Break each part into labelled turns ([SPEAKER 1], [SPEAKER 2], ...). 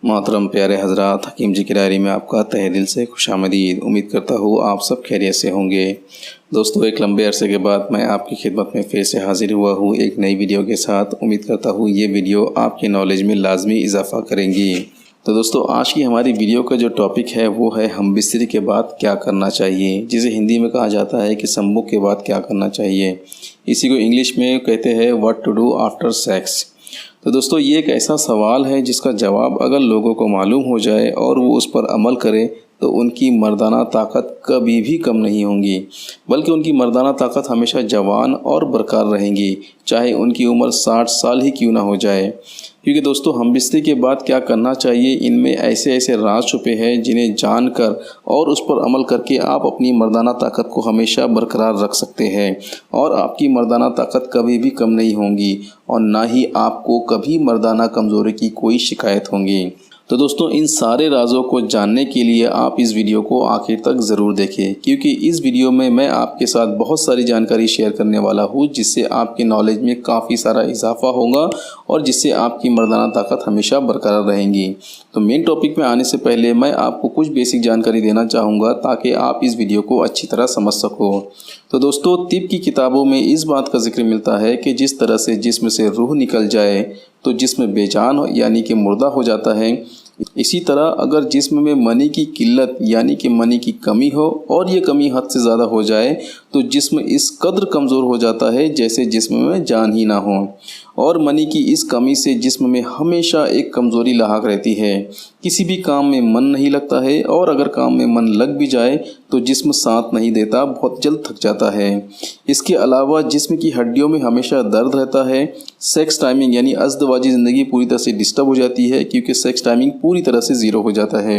[SPEAKER 1] मोहतरम प्यारे हजरात, हकीम जी की डायरी में आपका तहे दिल से खुशामदीद। उम्मीद करता हूँ आप सब खैरियत से होंगे। दोस्तों, एक लंबे अरसे के बाद मैं आपकी खिदमत में फिर से हाजिर हुआ हूँ एक नई वीडियो के साथ। उम्मीद करता हूँ ये वीडियो आपकी नॉलेज में लाजमी इजाफ़ा करेंगी। तो दोस्तों, आज की हमारी वीडियो का जो टॉपिक है वो है हमबिस्तरी के बाद क्या करना चाहिए, जिसे हिंदी में कहा जाता है कि सम्मुख के बाद क्या करना चाहिए। इसी को इंग्लिश में कहते हैं what to do after sex. तो दोस्तों, ये एक ऐसा सवाल है जिसका जवाब अगर लोगों को मालूम हो जाए और वो उस पर अमल करें तो उनकी मर्दाना ताकत कभी भी कम नहीं होंगी, बल्कि उनकी मर्दाना ताकत हमेशा जवान और बरकरार रहेंगी, चाहे उनकी उम्र 60 साल ही क्यों ना हो जाए। क्योंकि दोस्तों, हमबिस्तरी के बाद क्या करना चाहिए, इनमें ऐसे ऐसे राज छुपे हैं जिन्हें जानकर और उस पर अमल करके आप अपनी मर्दाना ताकत को हमेशा बरकरार रख सकते हैं और आपकी मर्दाना ताकत कभी भी कम नहीं होंगी और ना ही आपको कभी मर्दाना कमज़ोरी की कोई शिकायत होंगी। तो दोस्तों, इन सारे राज़ों को जानने के लिए आप इस वीडियो को आखिर तक ज़रूर देखें, क्योंकि इस वीडियो में मैं आपके साथ बहुत सारी जानकारी शेयर करने वाला हूँ जिससे आपकी नॉलेज में काफ़ी सारा इजाफा होगा और जिससे आपकी मर्दाना ताकत हमेशा बरकरार रहेंगी। तो मेन टॉपिक में आने से पहले मैं आपको कुछ बेसिक जानकारी देना चाहूँगा ताकि आप इस वीडियो को अच्छी तरह समझ सको। तो दोस्तों, तिब की किताबों में इस बात का जिक्र मिलता है कि जिस तरह से जिस्म से रूह निकल जाए तो जिस्म बेजान यानी कि मुर्दा हो जाता है, इसी तरह अगर जिस्म में मनी की किल्लत यानी कि मनी की कमी हो और ये कमी हद से ज़्यादा हो जाए तो जिस्म इस कदर कमज़ोर हो जाता है जैसे जिस्म में जान ही ना हो। और मनी की इस कमी से जिस्म में हमेशा एक कमज़ोरी लाहक रहती है, किसी भी काम में मन नहीं लगता है और अगर काम में मन लग भी जाए तो जिस्म साथ नहीं देता, बहुत जल्द थक जाता है। इसके अलावा जिस्म की हड्डियों में हमेशा दर्द रहता है। सेक्स टाइमिंग यानी अज़दवाजी ज़िंदगी पूरी तरह से डिस्टर्ब हो जाती है क्योंकि सेक्स टाइमिंग पूरी तरह से ज़ीरो हो जाता है।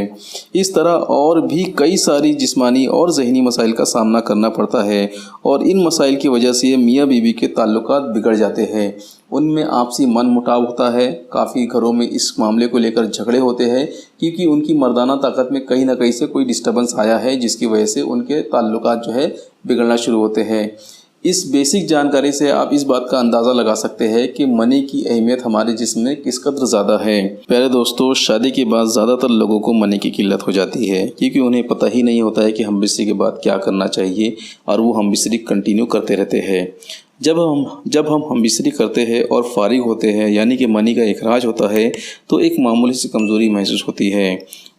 [SPEAKER 1] इस तरह और भी कई सारी जिस्मानी और जहनी मसाइल का सामना करना पड़ता है और इन मसाइल की वजह से मियाँ बीवी के ताल्लुकात बिगड़ जाते हैं, उनमें आपसी मन मुटाव होता है। काफ़ी घरों में इस मामले को लेकर झगड़े होते हैं क्योंकि उनकी मर्दाना ताकत में कहीं ना कहीं से कोई डिस्टर्बेंस आया है जिसकी वजह से उनके ताल्लुकात जो है बिगड़ना शुरू होते हैं। इस बेसिक जानकारी से आप इस बात का अंदाज़ा लगा सकते हैं कि मनी की अहमियत हमारे जिस्म में किस कदर ज़्यादा है। प्यारे दोस्तों, शादी के बाद ज़्यादातर लोगों को मनी की किल्लत हो जाती है क्योंकि उन्हें पता ही नहीं होता है कि हमबिस्तरी के बाद क्या करना चाहिए और वो हमबिस्तरी कंटिन्यू करते रहते हैं। जब हम हमबिस्तरी करते हैं और फारिग होते हैं यानी कि मनी का इखराज होता है तो एक मामूली सी कमज़ोरी महसूस होती है।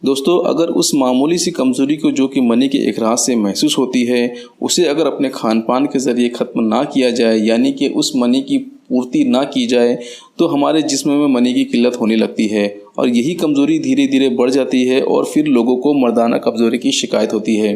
[SPEAKER 1] दोस्तों, अगर उस मामूली सी कमज़ोरी को जो कि मनी के इखराज से महसूस होती है उसे अगर अपने खान पान के ज़रिए ख़त्म ना किया जाए यानी कि उस मनी की पूर्ति ना की जाए तो हमारे जिस्म में मनी की किल्लत होने लगती है और यही कमज़ोरी धीरे धीरे बढ़ जाती है और फिर लोगों को मर्दाना कमज़ोरी की शिकायत होती है,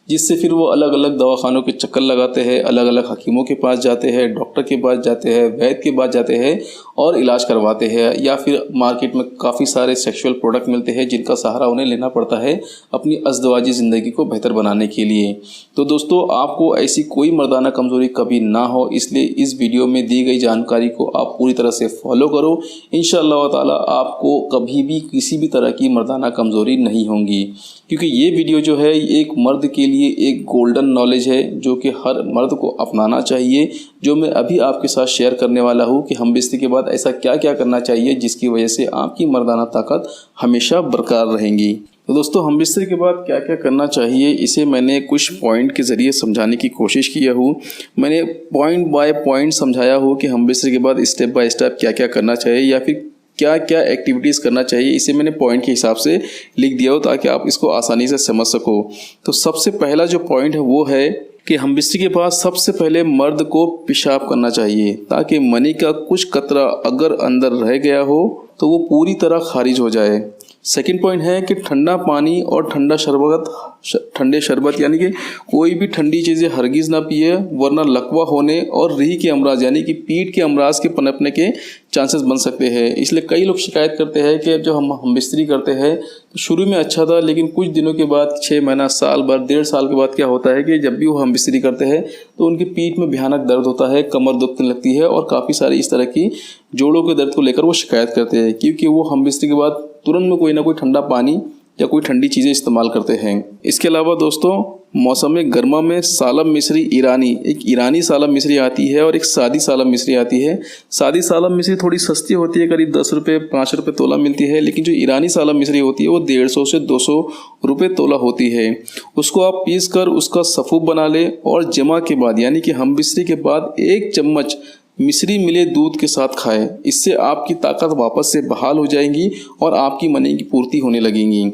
[SPEAKER 1] जिससे फिर वो अलग अलग दवाखानों के चक्कर लगाते हैं, अलग अलग हकीमों के पास जाते हैं, डॉक्टर के पास जाते हैं, वैद्य के पास जाते हैं और इलाज करवाते हैं, या फिर मार्केट में काफ़ी सारे सेक्सुअल प्रोडक्ट मिलते हैं जिनका सहारा उन्हें लेना पड़ता है अपनी अज़दवाजी ज़िंदगी को बेहतर बनाने के लिए। तो दोस्तों, आपको ऐसी कोई मर्दाना कमज़ोरी कभी ना हो, इसलिए इस वीडियो में दी गई जानकारी को आप पूरी तरह से फॉलो करो। इंशाअल्लाह ताला आपको कभी भी किसी भी तरह की मर्दाना कमज़ोरी नहीं होंगी, क्योंकि ये वीडियो जो है एक मर्द के लिए एक गोल्डन नॉलेज है जो कि हर मर्द को अपनाना चाहिए, जो मैं अभी आपके साथ शेयर करने वाला हूँ कि हमबिस्तरी के बाद ऐसा क्या क्या करना चाहिए जिसकी वजह से आपकी मर्दाना ताकत हमेशा बरकरार रहेंगी। तो दोस्तों, हमबिस्तरी के बाद क्या क्या करना चाहिए इसे मैंने कुछ पॉइंट के ज़रिए समझाने की कोशिश किया हूँ। मैंने पॉइंट बाय पॉइंट समझाया हो कि हमबिस्तरी के बाद स्टेप बाय स्टेप क्या क्या करना चाहिए या फिर क्या क्या एक्टिविटीज़ करना चाहिए, इसे मैंने पॉइंट के हिसाब से लिख दिया हो ताकि आप इसको आसानी से समझ सको। तो सबसे पहला जो पॉइंट है वो है कि हमबिस्तरी के बाद सबसे पहले मर्द को पेशाब करना चाहिए ताकि मनी का कुछ कतरा अगर अंदर रह गया हो तो वो पूरी तरह खारिज हो जाए। सेकंड पॉइंट है कि ठंडा पानी और ठंडे शरबत यानी कि कोई भी ठंडी चीज़ें हरगिज़ ना पिए, वरना लकवा होने और रीह के अमराज यानी कि पीठ के अमराज के पनपने के चांसेस बन सकते हैं। इसलिए कई लोग शिकायत करते हैं कि जब हम हमबिस्तरी करते हैं तो शुरू में अच्छा था, लेकिन कुछ दिनों के बाद 6 महीना, साल भर, 1.5 साल के बाद क्या होता है कि जब भी वो हमबिस्तरी करते हैं तो उनकी पीठ में भयानक दर्द होता है, कमर दुखने लगती है और काफ़ी सारी इस तरह की जोड़ों के दर्द को लेकर वो शिकायत करते हैं क्योंकि वो हमबिस्तरी के बाद तुरंत में कोई ना कोई ठंडा पानी या कोई ठंडी चीज़ें इस्तेमाल करते हैं। इसके अलावा दोस्तों, मौसम गर्मा में सालब मिश्री ईरानी, एक ईरानी सालब मिश्री आती है और एक सादी सालब मिश्री आती है। सादी सालब मिश्री थोड़ी सस्ती होती है, करीब 10 रुपये 5 रुपये तोला मिलती है, लेकिन जो ईरानी सालब मिश्री होती है वो 150 से 200 रुपये तोला होती है। उसको आप पीस कर उसका सफ़ूफ बना लें और जमा के बाद यानी कि हम मिश्री के बाद 1 चम्मच मिश्री मिले दूध के साथ खाएं। इससे आपकी ताकत वापस से बहाल हो जाएंगी और आपकी मनी की पूर्ति होने लगेंगी।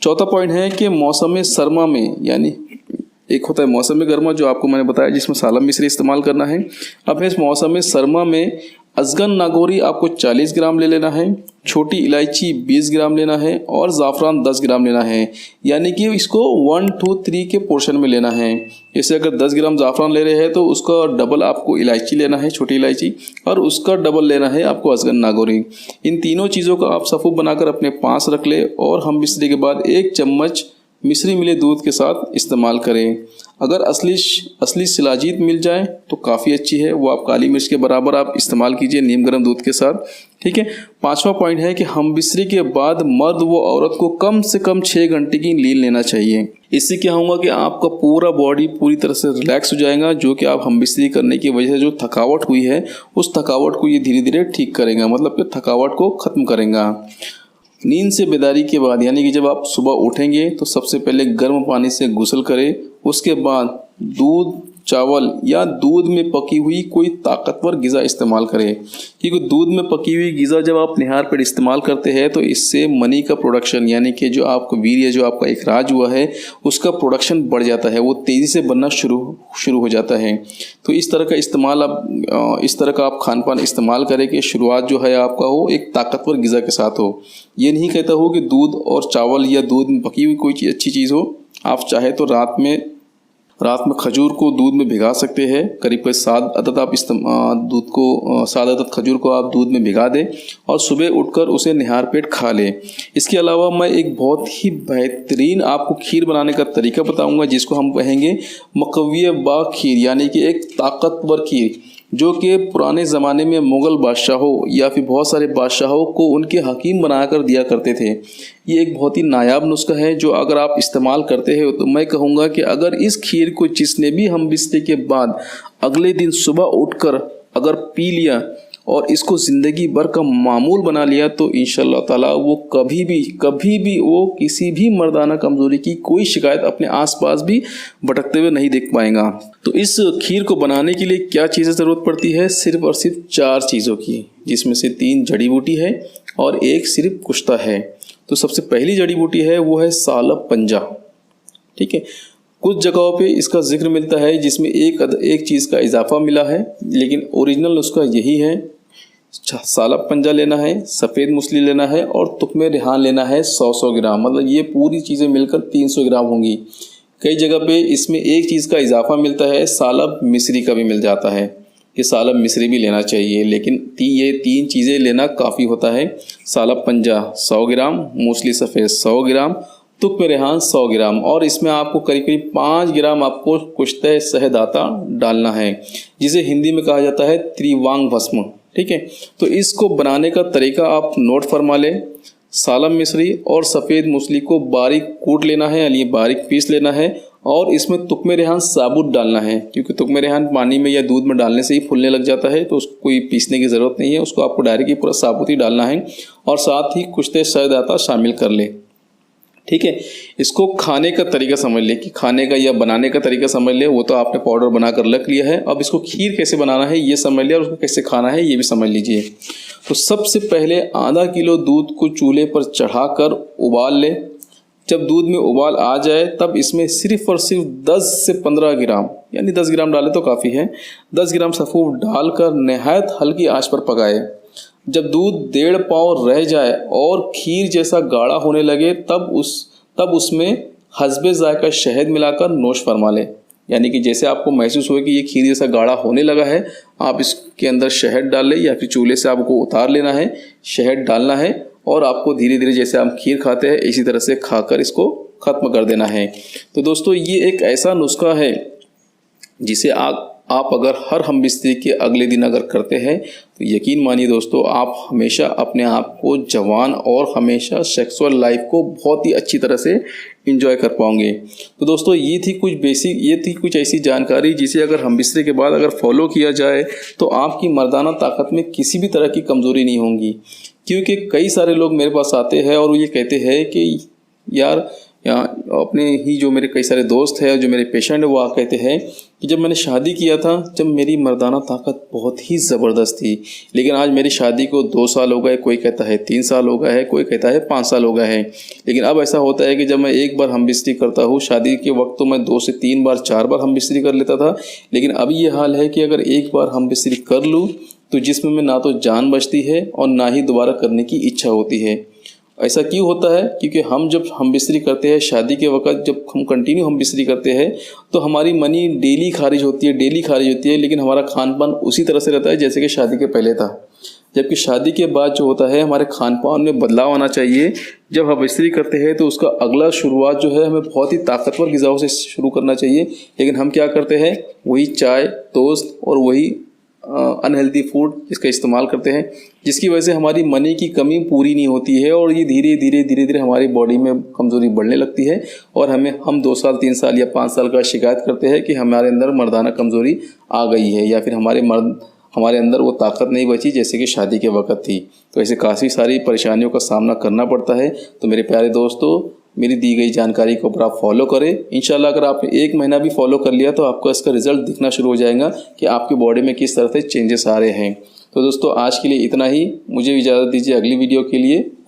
[SPEAKER 1] चौथा पॉइंट है कि मौसम सरमा में, यानी एक होता है मौसम गर्मा जो आपको मैंने बताया जिसमें सालब मिश्री इस्तेमाल करना है। अब इस मौसम सरमा में अजगन नागौरी आपको 40 ग्राम ले लेना है, छोटी इलायची 20 ग्राम लेना है और ज़ाफ़रान 10 ग्राम लेना है। यानी कि इसको 1, 2, 3 के पोर्शन में लेना है। जैसे अगर 10 ग्राम ज़ाफ़रान ले रहे हैं तो उसका डबल आपको इलायची लेना है, छोटी इलायची, और उसका डबल लेना है आपको अजगन नागौरी। इन तीनों चीज़ों का आप सफ़ूफ बनाकर अपने पास रख ले और हम मिश्री के बाद 1 चम्मच मिश्री मिले दूध के साथ इस्तेमाल करें। अगर असली शिलाजीत मिल जाए तो काफ़ी अच्छी है, वो आप काली मिर्च के बराबर आप इस्तेमाल कीजिए नीम गर्म दूध के साथ। ठीक है। 5वां पॉइंट है कि हम मिश्री के बाद मर्द व औरत को कम से कम 6 घंटे की नींद लेना चाहिए। इससे क्या होगा कि आपका पूरा बॉडी पूरी तरह से रिलैक्स हो जाएगा, जो कि आप हम मिश्री करने की वजह से जो थकावट हुई है उस थकावट को ये धीरे धीरे ठीक करेगा, मतलब कि थकावट को ख़त्म करेगा। नींद से बेदारी के बाद यानी कि जब आप सुबह उठेंगे तो सबसे पहले गर्म पानी से गुस्ल करें। उसके बाद दूध, चावल या दूध में पकी हुई कोई ताकतवर ग़िज़ा इस्तेमाल करें, क्योंकि दूध में पकी हुई ग़िज़ा जब आप निहार पर इस्तेमाल करते हैं तो इससे मनी का प्रोडक्शन यानी कि जो आपको वीर्य जो आपका इखराज हुआ है उसका प्रोडक्शन बढ़ जाता है, वो तेज़ी से बनना शुरू हो जाता है। तो इस तरह का आप खान पान इस्तेमाल करें कि शुरुआत जो है आपका हो एक ताकतवर ग़िज़ा के साथ हो। ये नहीं कहता हो कि दूध और चावल या दूध में पकी हुई कोई अच्छी चीज़ हो। आप चाहे तो रात में खजूर को दूध में भिगा सकते हैं। करीब 7 अदद आप 7 अदद खजूर को आप दूध में भिगा दें और सुबह उठकर उसे निहार पेट खा लें। इसके अलावा मैं एक बहुत ही बेहतरीन आपको खीर बनाने का तरीका बताऊंगा जिसको हम कहेंगे मकव्विय बा खीर, यानी कि एक ताकतवर खीर जो कि पुराने ज़माने में मुग़ल बादशाहों या फिर बहुत सारे बादशाहों को उनके हकीम बनाकर दिया करते थे। ये एक बहुत ही नायाब नुस्खा है जो अगर आप इस्तेमाल करते हैं तो मैं कहूँगा कि अगर इस खीर को जिसने भी हम बिस्ते के बाद अगले दिन सुबह उठकर अगर पी लिया और इसको ज़िंदगी भर का मामूल बना लिया तो इंशाअल्लाह ताला वो कभी भी वो किसी भी मर्दाना कमज़ोरी की कोई शिकायत अपने आसपास भी भटकते हुए नहीं देख पाएगा। तो इस खीर को बनाने के लिए क्या चीज़ें ज़रूरत पड़ती है? सिर्फ़ और सिर्फ 4 चीज़ों की, जिसमें से 3 जड़ी बूटी है और 1 सिर्फ कुश्ता है। तो सबसे पहली जड़ी बूटी है वो है सालब पंजा। ठीक है। कुछ जगहों पे इसका जिक्र मिलता है जिसमें एक चीज़ का इजाफा मिला है, लेकिन ओरिजिनल नुस्खा यही है। सालब पंजा लेना है, सफ़ेद मूसली लेना है और तुकमे रिहान लेना है 100 ग्राम, मतलब ये पूरी चीज़ें मिलकर 300 ग्राम होंगी। कई जगह पे इसमें एक चीज़ का इजाफा मिलता है, सालब मिश्री का भी मिल जाता है कि सालब मिश्री भी लेना चाहिए, लेकिन ये 3 चीज़ें लेना काफ़ी होता है। सालब पंजा 100 ग्राम, मूसली सफ़ेद 100 ग्राम, तुकमे रिहान 100 ग्राम और इसमें आपको करीब 5 ग्राम आपको कुश्ते शहदाता डालना है, जिसे हिंदी में कहा जाता है त्रिवांग भस्म। ठीक है। तो इसको बनाने का तरीका आप नोट फरमा लें। सालब मिश्री और सफ़ेद मूसली को बारीक कूट लेना है, यानी बारीक पीस लेना है और इसमें तुकमे रिहान साबुत डालना है, क्योंकि तुकमे रिहान पानी में या दूध में डालने से ही फूलने लग जाता है, तो उसको कोई पीसने की ज़रूरत नहीं है, उसको आपको डायरेक्ट ही पूरा साबुत ही डालना है और साथ ही कुश्ते शहदाता शामिल कर ले। ठीक है। इसको खाने का तरीका समझ ले कि खाने का या बनाने का तरीका समझ ले, वो तो आपने पाउडर बनाकर रख लिया है। अब इसको खीर कैसे बनाना है ये समझ लिया और उसको कैसे खाना है ये भी समझ लीजिए। तो सबसे पहले आधा किलो दूध को चूल्हे पर चढ़ाकर उबाल ले। जब दूध में उबाल आ जाए तब इसमें सिर्फ और सिर्फ 10 से 15 ग्राम, यानी 10 ग्राम डाले तो काफ़ी है, 10 ग्राम सफ़ूफ डालकर नहायत हल्की आंच पर पकाए। जब दूध 1.5 पाव रह जाए और खीर जैसा गाढ़ा होने लगे तब उसमें हस्बे जायका शहद मिलाकर नोश फरमा लें। यानी कि जैसे आपको महसूस हो कि ये खीर जैसा गाढ़ा होने लगा है, आप इसके अंदर शहद डाल लें या फिर चूल्हे से आपको उतार लेना है, शहद डालना है और आपको धीरे धीरे जैसे हम खीर खाते हैं इसी तरह से खाकर इसको ख़त्म कर देना है। तो दोस्तों ये एक ऐसा नुस्खा है जिसे आप अगर हर हम बिस्तर के अगले दिन अगर करते हैं तो यकीन मानिए दोस्तों आप हमेशा अपने आप को जवान और हमेशा सेक्सुअल लाइफ को बहुत ही अच्छी तरह से इंजॉय कर पाओगे। तो दोस्तों ये थी कुछ ऐसी जानकारी जिसे अगर हम बिस्तरे के बाद अगर फॉलो किया जाए तो आपकी मर्दाना ताकत में किसी भी तरह की कमज़ोरी नहीं होगी। क्योंकि कई सारे लोग मेरे पास आते हैं और वो ये कहते हैं कि यार अपने ही जो मेरे कई सारे दोस्त हैं, जो मेरे पेशेंट हैं, वो आ कहते हैं कि जब मैंने शादी किया था जब मेरी मर्दाना ताकत बहुत ही ज़बरदस्त थी, लेकिन आज मेरी शादी को 2 साल हो गए, कोई कहता है 3 साल हो गए है, कोई कहता है 5 साल हो गए हैं। लेकिन अब ऐसा होता है कि जब मैं एक बार हम बिस्तरी करता हूँ, शादी के वक्त तो मैं 2 से 3 बार 4 बार हम बिस्तरी कर लेता था, लेकिन अब ये हाल है कि अगर एक बार हम बिस्तरी कर लूँ तो जिसमें में ना तो जान बचती है और ना ही दोबारा करने की इच्छा होती है। ऐसा क्यों होता है? क्योंकि हम जब हम बिस्तरी करते हैं शादी के वक्त, जब हम कंटिन्यू हम बिस्तरी करते हैं तो हमारी मनी डेली खारिज होती है, लेकिन हमारा खान पान उसी तरह से रहता है जैसे कि शादी के पहले था। जबकि शादी के बाद जो होता है हमारे खान पान में बदलाव आना चाहिए। जब हम बिस्तरी करते हैं तो उसका अगला शुरुआत जो है हमें बहुत ही ताकतवर ग़िज़ाओं से शुरू करना चाहिए, लेकिन हम क्या करते हैं, वही चाय, टोस्ट और वही अनहेल्दी फूड इसका इस्तेमाल करते हैं, जिसकी वजह से हमारी मनी की कमी पूरी नहीं होती है और ये धीरे धीरे हमारी बॉडी में कमज़ोरी बढ़ने लगती है और हम 2 साल 3 साल या 5 साल का शिकायत करते हैं कि हमारे अंदर मर्दाना कमज़ोरी आ गई है या फिर हमारे अंदर वो ताकत नहीं बची जैसे कि शादी के वक्त थी। तो ऐसे काफ़ी सारी परेशानियों का सामना करना पड़ता है। तो मेरे प्यारे दोस्तों, मेरी दी गई जानकारी को ऊपर आप फॉलो करें। इंशाल्लाह अगर आपने 1 महीना भी फॉलो कर लिया तो आपको इसका रिजल्ट दिखना शुरू हो जाएगा कि आपकी बॉडी में किस तरह से चेंजेस आ रहे हैं। तो दोस्तों आज के लिए इतना ही, मुझे इजाज़त दीजिए अगली वीडियो के लिए।